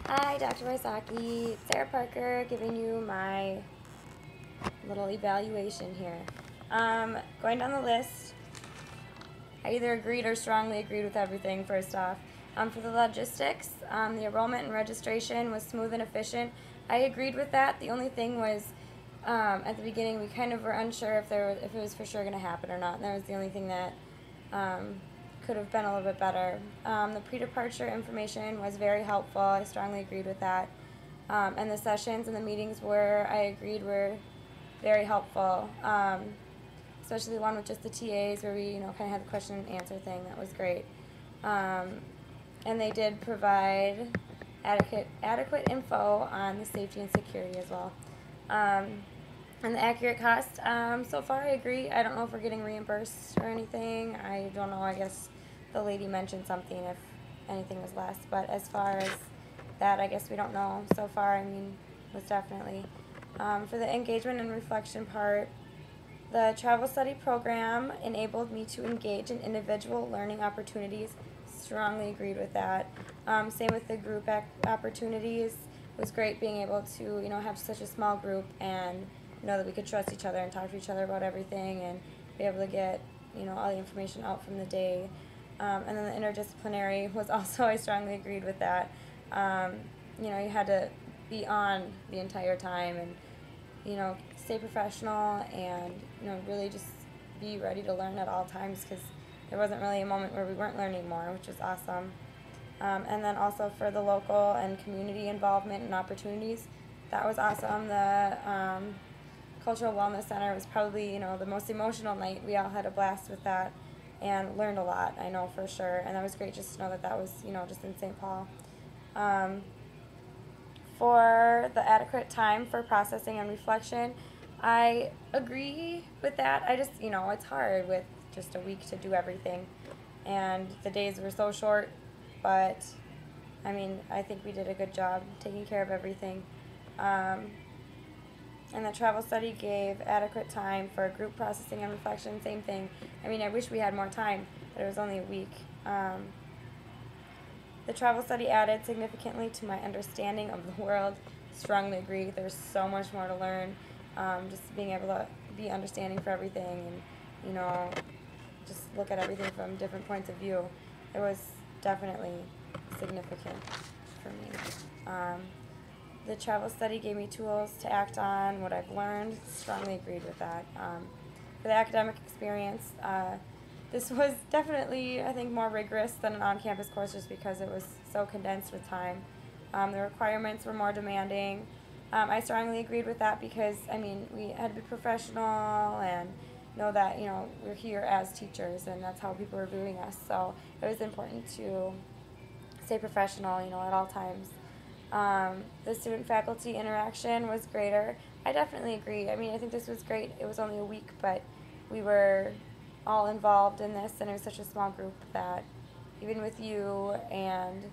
Hi, Dr. Wysocki. Sarah Parker giving you my little evaluation here. Going down the list, I either agreed or strongly agreed with everything, first off. For the logistics, the enrollment and registration was smooth and efficient. I agreed with that. The only thing was, at the beginning, we kind of were unsure if it was for sure going to happen or not. And that was the only thing that could have been a little bit better. The pre-departure information was very helpful. I strongly agreed with that. And the sessions and the meetings I agreed were very helpful. Especially the one with just the TAs where we, kind of had the question and answer thing. That was great. And they did provide adequate info on the safety and security as well. And the accurate cost, so far I agree. I don't know if we're getting reimbursed or anything. I don't know. I guess the lady mentioned something if anything was less. But as far as that, I guess we don't know. So far, was definitely. For the engagement and reflection part, the travel study program enabled me to engage in individual learning opportunities. Strongly agreed with that. Same with the group opportunities. It was great being able to, have such a small group and know that we could trust each other and talk to each other about everything and be able to get, all the information out from the day. And then the interdisciplinary was also, I strongly agreed with that. You had to be on the entire time and, stay professional and, really just be ready to learn at all times because there wasn't really a moment where we weren't learning more, which was awesome. And then also for the local and community involvement and opportunities, that was awesome. The Cultural Wellness Center was probably, the most emotional night. We all had a blast with that and learned a lot, I know for sure. And that was great just to know that was, just in St. Paul. For the adequate time for processing and reflection, I agree with that. I just, it's hard with just a week to do everything. And the days were so short, but I think we did a good job taking care of everything. And the travel study gave adequate time for group processing and reflection. Same thing. I wish we had more time, but it was only a week. The travel study added significantly to my understanding of the world. Strongly agree. There's so much more to learn. Just being able to be understanding for everything and, just look at everything from different points of view. It was definitely significant for me. The travel study gave me tools to act on what I've learned. Strongly agreed with that. For the academic experience, this was definitely, I think, more rigorous than an on-campus course just because it was so condensed with time. The requirements were more demanding. I strongly agreed with that because, we had to be professional and know that, we're here as teachers and that's how people were viewing us. So it was important to stay professional, at all times. The student-faculty interaction was greater. I definitely agree. I think this was great. It was only a week, but we were all involved in this, and it was such a small group that even with you and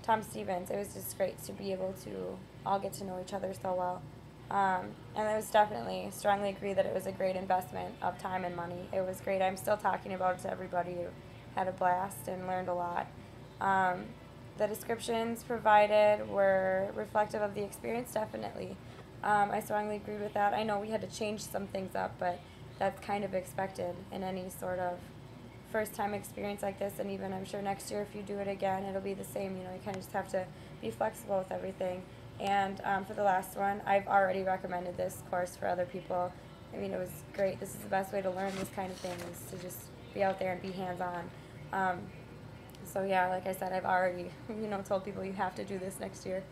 Tom Stevens, it was just great to be able to all get to know each other so well. And it was definitely, strongly agree that it was a great investment of time and money. It was great. I'm still talking about it to everybody who had a blast and learned a lot. The descriptions provided were reflective of the experience, definitely. I strongly agree with that. I know we had to change some things up, but that's kind of expected in any sort of first-time experience like this, and even I'm sure next year if you do it again, it'll be the same. You kind of just have to be flexible with everything. And for the last one, I've already recommended this course for other people. It was great. This is the best way to learn this kind of thing, is to just be out there and be hands-on. So yeah, like I said, I've already, told people you have to do this next year.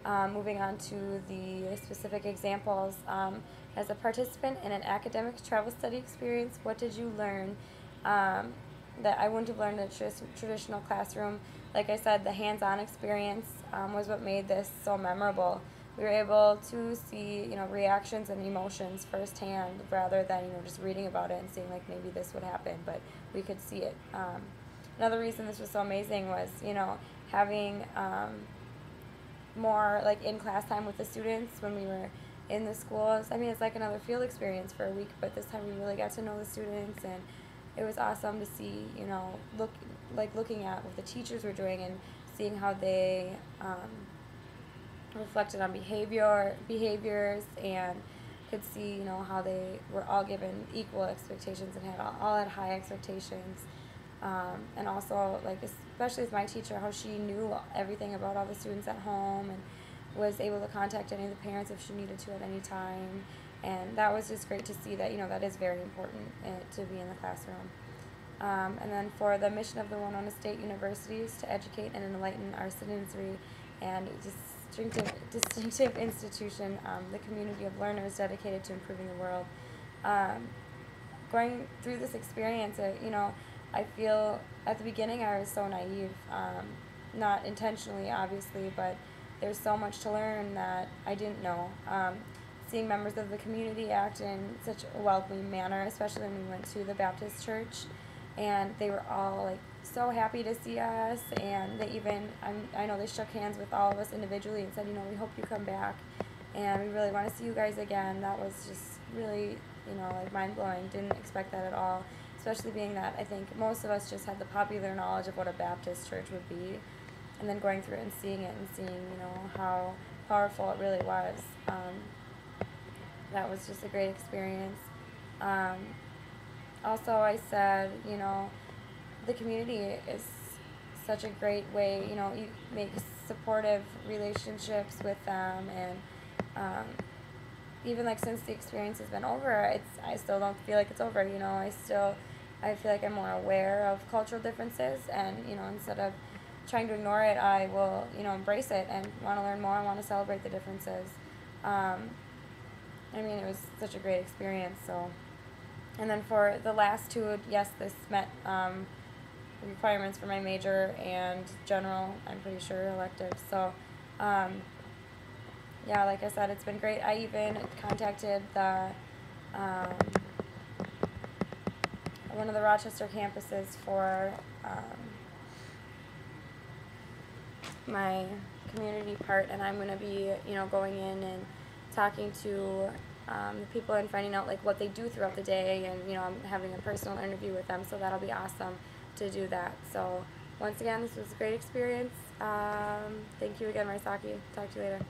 Moving on to the specific examples. As a participant in an academic travel study experience, what did you learn that I wouldn't have learned in a traditional classroom? Like I said, the hands-on experience was what made this so memorable. We were able to see, reactions and emotions firsthand rather than, just reading about it and seeing like maybe this would happen, but we could see it. Another reason this was so amazing was, having more like in-class time with the students when we were in the schools. It's like another field experience for a week, but this time we really got to know the students, and it was awesome to see, looking at what the teachers were doing and seeing how they reflected on behaviors, and could see, how they were all given equal expectations and all had high expectations. And also, like, especially as my teacher, how she knew everything about all the students at home and was able to contact any of the parents if she needed to at any time. And that was just great to see that, that is very important to be in the classroom. And then for the mission of the Winona State University is to educate and enlighten our citizenry and distinctive institution, the community of learners dedicated to improving the world. Going through this experience, I feel at the beginning I was so naive, not intentionally, obviously, but there's so much to learn that I didn't know. Seeing members of the community act in such a welcoming manner, especially when we went to the Baptist church, and they were all like so happy to see us, and they even, I know they shook hands with all of us individually and said, we hope you come back, and we really want to see you guys again. That was just really, like mind-blowing. Didn't expect that at all, especially being that I think most of us just had the popular knowledge of what a Baptist church would be, and then going through it and seeing how powerful it really was. That was just a great experience. Also, I said, the community is such a great way, you make supportive relationships with them, and even like since the experience has been over, I still don't feel like it's over, I feel like I'm more aware of cultural differences, and, instead of trying to ignore it, I will, embrace it and want to learn more and want to celebrate the differences. It was such a great experience, so. And then for the last two, yes, this met requirements for my major and general, I'm pretty sure, electives. So, yeah, like I said, it's been great. I even contacted one of the Rochester campuses for my community part, and I'm going to be, going in and talking to the people and finding out like what they do throughout the day, and I'm having a personal interview with them, so that'll be awesome to do that. So once again, this was a great experience. Thank you again, Marisaki. Talk to you later.